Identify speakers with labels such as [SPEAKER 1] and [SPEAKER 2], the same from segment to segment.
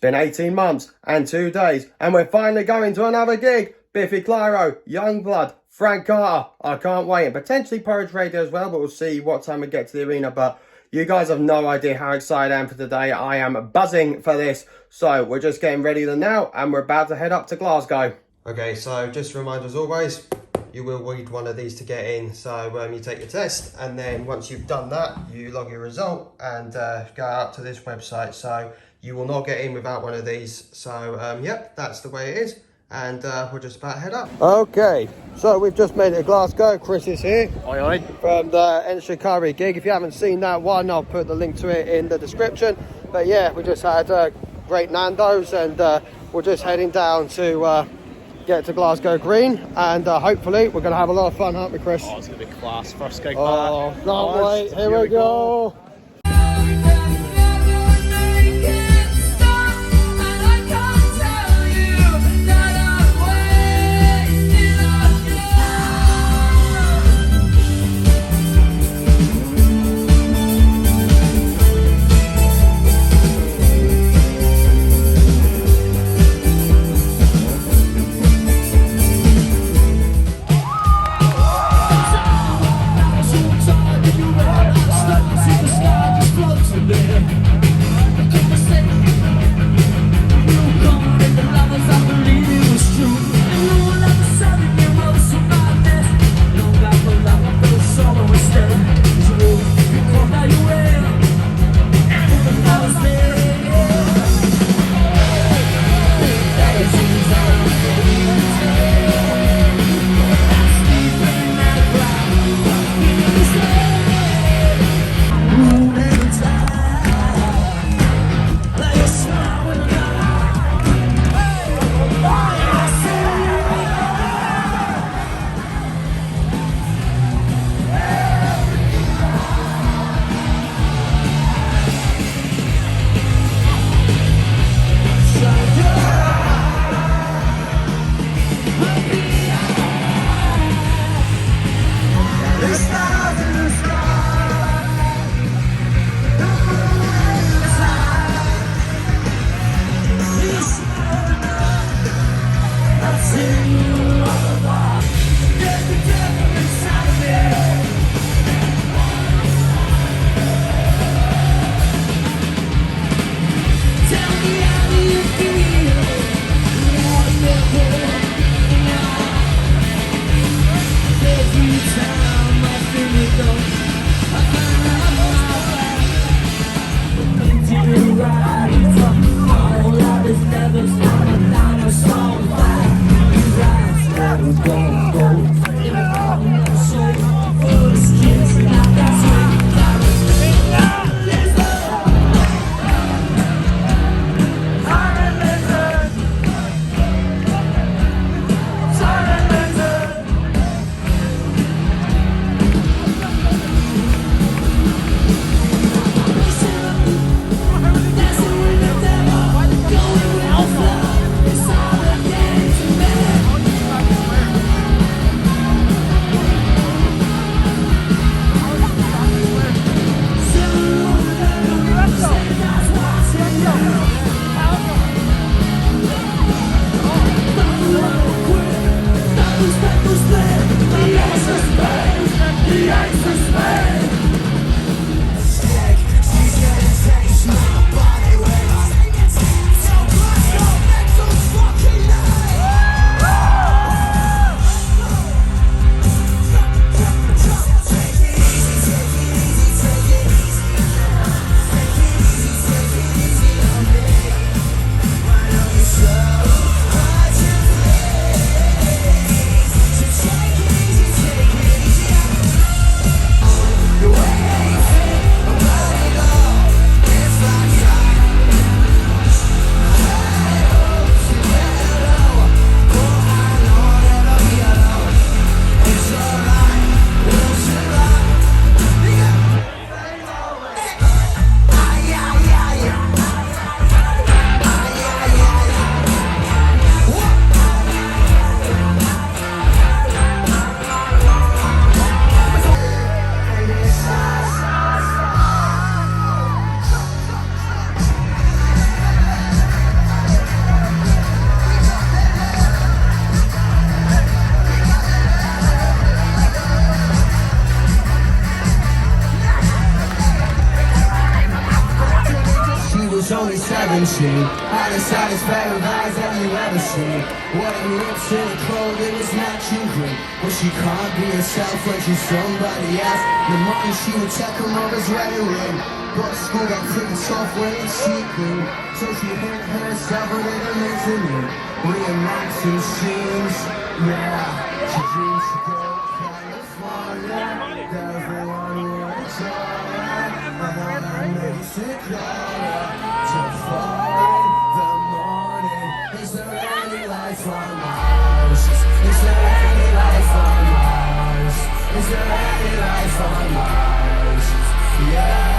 [SPEAKER 1] been 18 months and 2 days, and we're finally going to another gig. Biffy Clyro, Yungblud, Frank Carter. I can't wait. And potentially Porridge Radio as well, but we'll see what time we get to the arena. But you guys have no idea how excited I am for today. I am buzzing for this. So we're just getting ready now, and we're about to head up to Glasgow. Okay, so just a reminder as always, you will need one of these to get in. So you take your test, and then once you've done that, you log your result and go up to this website. So you will not get in without one of these. So yep, that's the way it is. And we're just about to head up. Okay, so we've just made it to Glasgow. Chris is here.
[SPEAKER 2] Oi, oi.
[SPEAKER 1] From the Shikari gig. If you haven't seen that one, I'll put the link to it in the description. But yeah, we just had great Nando's, and we're just heading down to get to Glasgow Green, and hopefully we're going to have a lot of fun, aren't we, Chris?
[SPEAKER 2] Oh, it's going to be class. First gig back.
[SPEAKER 1] Oh, can't wait. Here we go.
[SPEAKER 2] 17. All the saddest favorite eyes that you ever seen. What her lips in the clothing is matching green. But she can't be herself when she's somebody else. The money she would take her mother's wedding ring. But school got pretty tough when it's secret. So she hit herself with a misery. Reenacting scenes, yeah. She dreams to go to California. Everyone wants her. And I makes it clearer to fall in the morning. Is there any life on Mars? Is there any life on Mars? Is there any life on Mars? Yeah.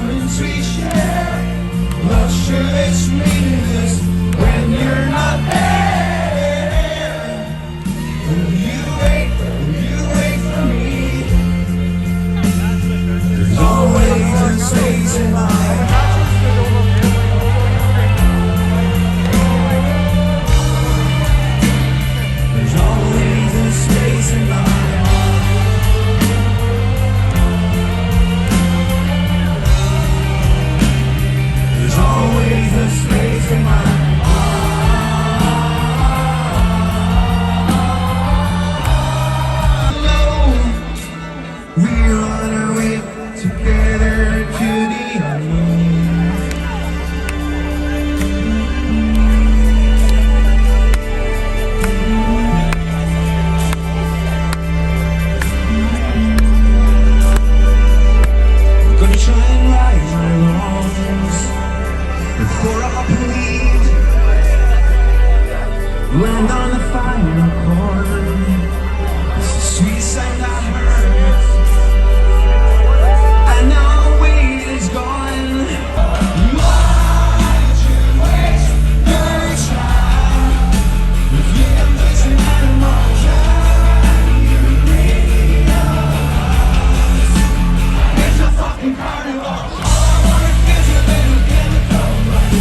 [SPEAKER 2] moments we share. Love sure it's meaningless when you're not there. Will you wait for me? There's always a space in my heart. There's always a space in my heart. There's always a space in my heart. We're on our way together to the unknown. We're gonna try and right our wrongs before I bleed. Land on the final chord. It's the sweet sound I heard. And now the wait is gone. Why did you waste your time? If you am just an animal, can you realize it's a fucking carnival? All I wanna is a little chemical rush.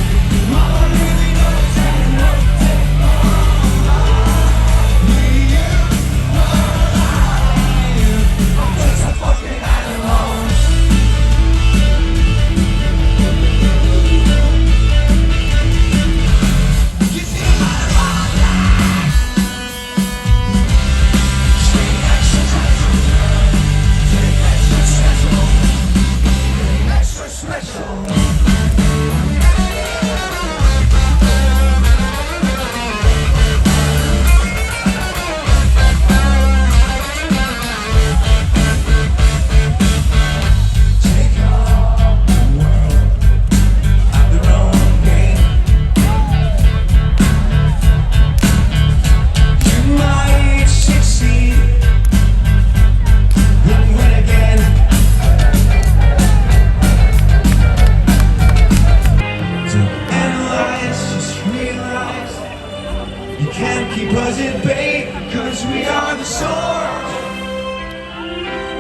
[SPEAKER 2] All I really know is that it won't take long. Will you alive? I'm just a fucking animal. You see my life, sweet extra special, sweet extra special, extra special. Take on the world at their own game. You might succeed and win again. To analyze, just realize you can't keep us at bay, 'cause we are the source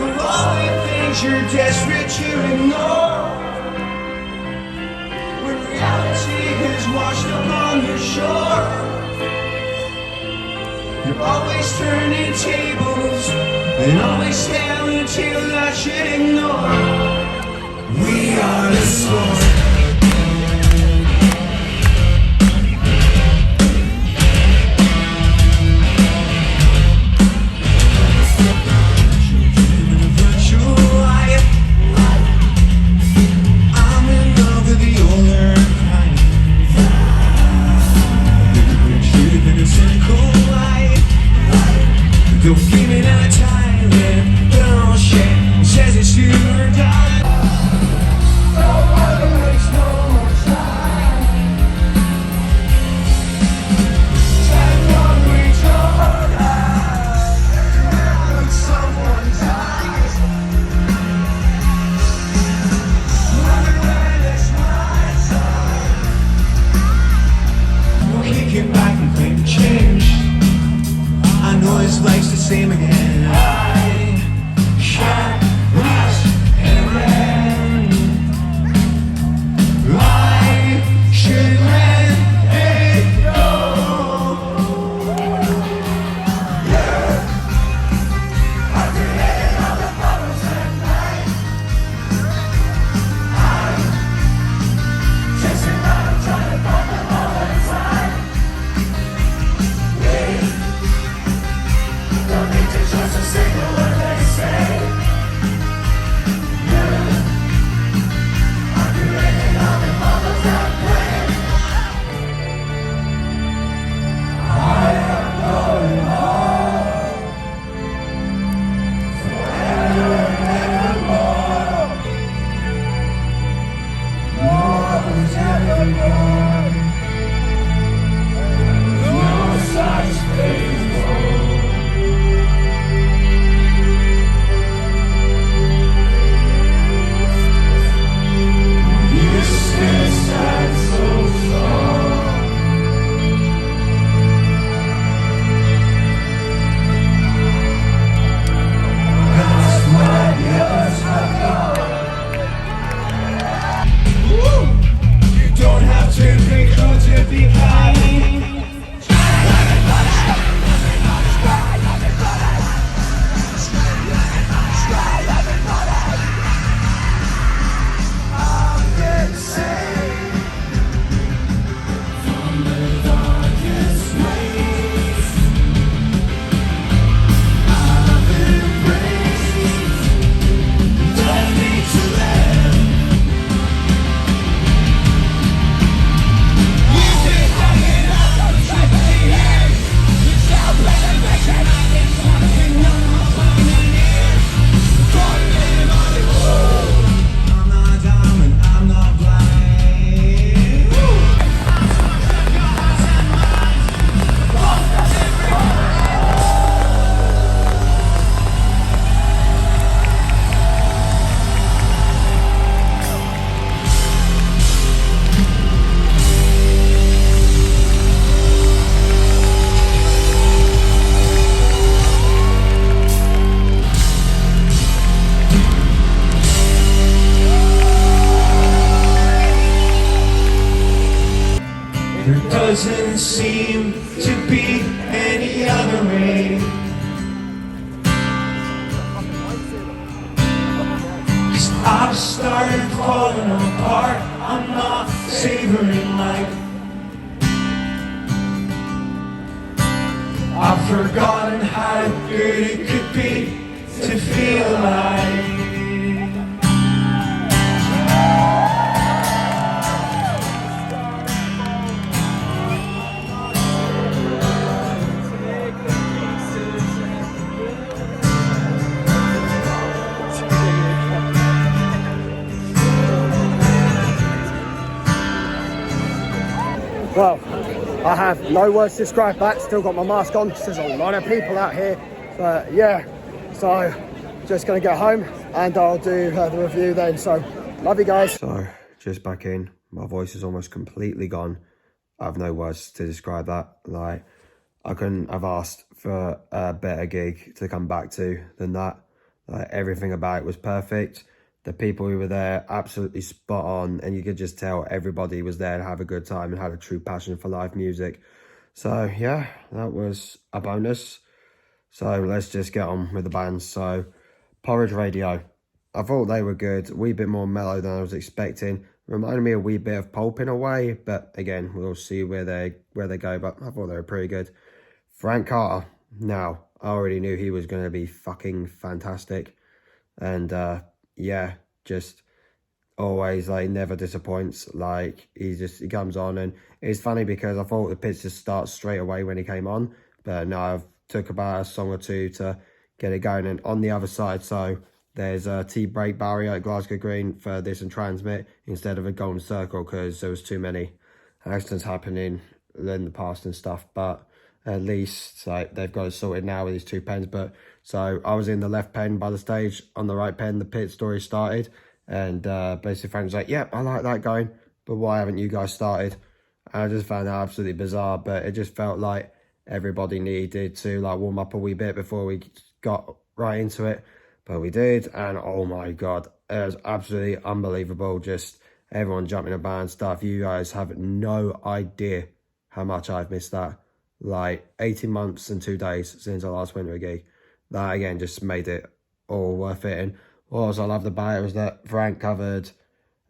[SPEAKER 2] of all the things you're desperate to ignore. When reality has washed up on your shore, you're always turning tables and always telling tales I should ignore. We are the source. In a virtual life, I'm in love with the older kind. We're treated in a cynical light. Don't give me that time, man. Don't shit. Says it's you or die. No one makes no more time. Time don't reach your eyes. When someone dies, wonder when it's my time. We'll kick it back and claim change. I know his life's the same again. I can't reach him again. I should let it go. I created all the problems at night. I'm chasing around trying to find them all inside. Don't need to trust a single word they say. You are creating all the bubbles that play. I am going home forever and evermore. No one's ever gone. No such thing as home. doesn't seem to be any other way. Cause I've started falling apart, I'm not savoring life. I've forgotten how good it could be to feel alive.
[SPEAKER 1] Well, I have no words to describe that. Still got my mask on. There's a lot of people out here. But yeah, so just going to get home and I'll do the review then. So love you guys. So just back in. My voice is almost completely gone. I have no words to describe that. Like, I couldn't have asked for a better gig to come back to than that. Like, everything about it was perfect. The people who were there, absolutely spot on. And you could just tell everybody was there to have a good time and had a true passion for live music. So, yeah, that was a bonus. So, let's just get on with the bands. So, Porridge Radio. I thought they were good. A wee bit more mellow than I was expecting. Reminded me a wee bit of Pulp in a way. But, again, we'll see where they go. But I thought they were pretty good. Frank Carter. Now, I already knew he was going to be fucking fantastic. And, yeah, just always, like, never disappoints. Like, he comes on, and it's funny because I thought the pitch just starts straight away when he came on, but no, I've took about a song or two to get it going. And on the other side, so there's a T-break barrier at Glasgow Green for this and transmit instead of a golden circle because there was too many accidents happening in the past and stuff. But at least, like, they've got it sorted now with these 2 pens. But so I was in the left pen by the stage. On the right pen, the pit story started. And basically Frank was like, yep, I like that going, but why haven't you guys started? And I just found that absolutely bizarre. But it just felt like everybody needed to, like, warm up a wee bit before we got right into it. But we did. And oh my God, it was absolutely unbelievable. Just everyone jumping about and stuff. You guys have no idea how much I've missed that. Like, 18 months and 2 days since I last went to a gig. That, again, just made it all worth it. And what else I loved about it was that Frank covered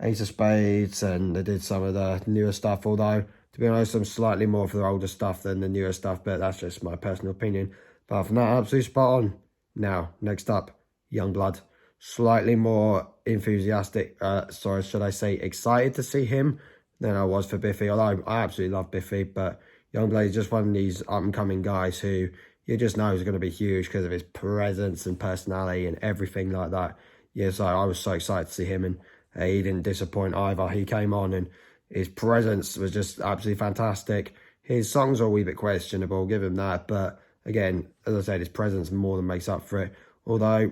[SPEAKER 1] Ace of Spades and they did some of the newer stuff. Although, to be honest, I'm slightly more for the older stuff than the newer stuff. But that's just my personal opinion. But from that, absolutely spot on. Now, next up, Yungblud. Slightly more enthusiastic, sorry, should I say excited to see him than I was for Biffy. Although I absolutely love Biffy, but Yungblud is just one of these up-and-coming guys who you just know is going to be huge because of his presence and personality and everything like that. Yeah, so I was so excited to see him, and he didn't disappoint either. He came on and his presence was just absolutely fantastic. His songs are a wee bit questionable, give him that. But again, as I said, his presence more than makes up for it. Although,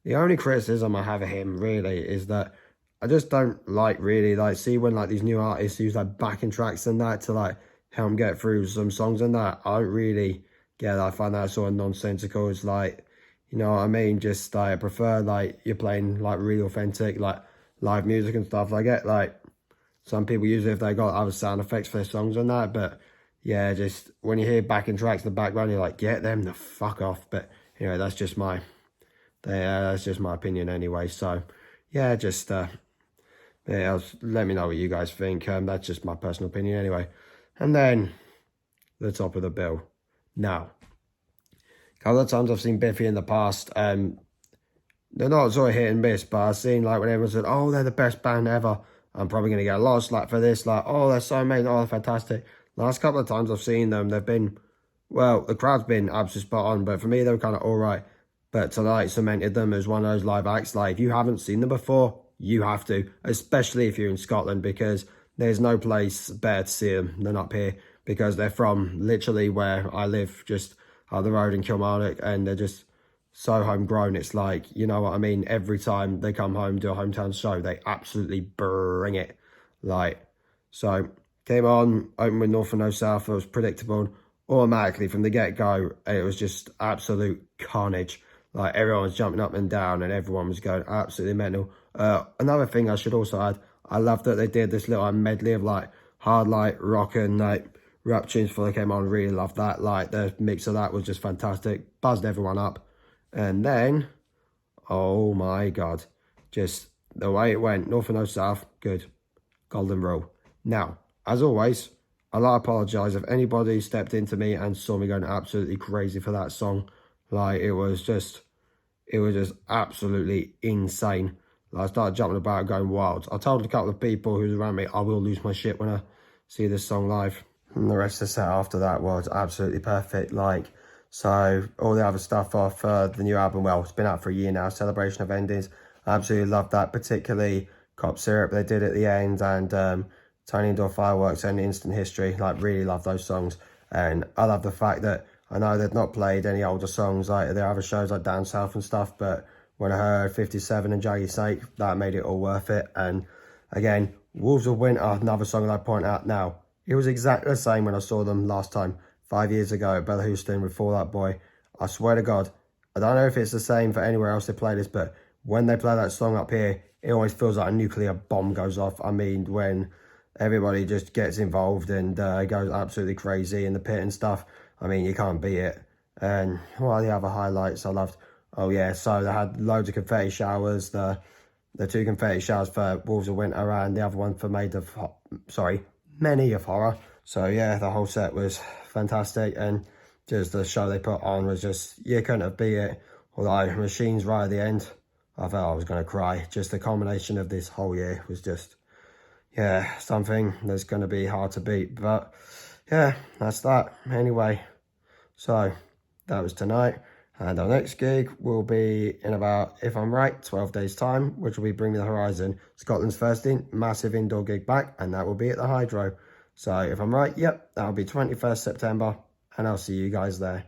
[SPEAKER 1] the only criticism I have of him, really, is that I just don't see when, like, these new artists use, like, backing tracks and that to, like, help them get through some songs and that. I don't really get that. I find that sort of nonsensical. It's like, you know what I mean? Just, like, I prefer, like, you're playing, like, really authentic, like, live music and stuff. I get, like, some people use it if they got other sound effects for their songs and that. But, yeah, just when you hear backing tracks in the background, you're like, get them the fuck off. But, anyway, that's just my opinion anyway. So, yeah, just, yeah, let me know what you guys think. That's just my personal opinion anyway. And then, the top of the bill. Now, a couple of times I've seen Biffy in the past. They're not sort of hit and miss, but I've seen, like, when everyone said, oh, they're the best band ever, I'm probably going to get a lot of slack for this. Like, oh, they're so amazing. Oh, they're fantastic. Last couple of times I've seen them, they've been, well, the crowd's been absolutely spot on, but for me, they were kind of all right. But tonight cemented them as one of those live acts. Like, if you haven't seen them before, you have to, especially if you're in Scotland, because there's no place better to see them than up here, because they're from literally where I live, just up the road in Kilmarnock, and they're just so homegrown. It's like, you know what I mean? Every time they come home, do a hometown show, they absolutely bring it. Like, so came on, opened with North and No South. It was predictable. Automatically from the get-go, it was just absolute carnage. Like, everyone was jumping up and down and everyone was going absolutely mental. Another thing I should also add, I love that they did this little medley of, like, hard light rock and, like, rap tunes before they came on. Really loved that. Like, the mix of that was just fantastic. Buzzed everyone up. And then, oh my God, just the way it went, north and no south, good. Golden rule. Now, as always, I'd like to apologise if anybody stepped into me and saw me going absolutely crazy for that song. Like, it was just absolutely insane. Like, I started jumping about and going wild. I told a couple of people who was around me, I will lose my shit when I see this song live. And the rest of the set after that was absolutely perfect. Like, so all the other stuff off the new album, well, it's been out for a year now, Celebration of Endings. I absolutely loved that, particularly Cop Syrup they did at the end, and Tony Indoor Fireworks and Instant History. Like, really love those songs. And I love the fact that I know they've not played any older songs like their other shows like Down South and stuff, but when I heard 57 and Jaggy's Sake, that made it all worth it. And again, Wolves of Winter, another song that I point out now. It was exactly the same when I saw them last time, 5 years ago at Bella Houston with Fall Out Boy. I swear to God, I don't know if it's the same for anywhere else they play this, but when they play that song up here, it always feels like a nuclear bomb goes off. I mean, when everybody just gets involved and goes absolutely crazy in the pit and stuff, I mean, you can't beat it. And what are the other highlights I loved? Oh yeah, so they had loads of confetti showers. The 2 confetti showers for Wolves of Winter and the other one for Many of Horror. So yeah, the whole set was fantastic, and just the show they put on was just, you couldn't have beat it. Although Machines right at the end, I felt I was going to cry. Just the combination of this whole year was just, yeah, something that's going to be hard to beat. But yeah, that's that. Anyway, so that was tonight. And our next gig will be in about, if I'm right, 12 days time, which will be Bring Me the Horizon, Scotland's first massive indoor gig back, and that will be at the Hydro. So if I'm right, yep, that'll be 21st September, and I'll see you guys there.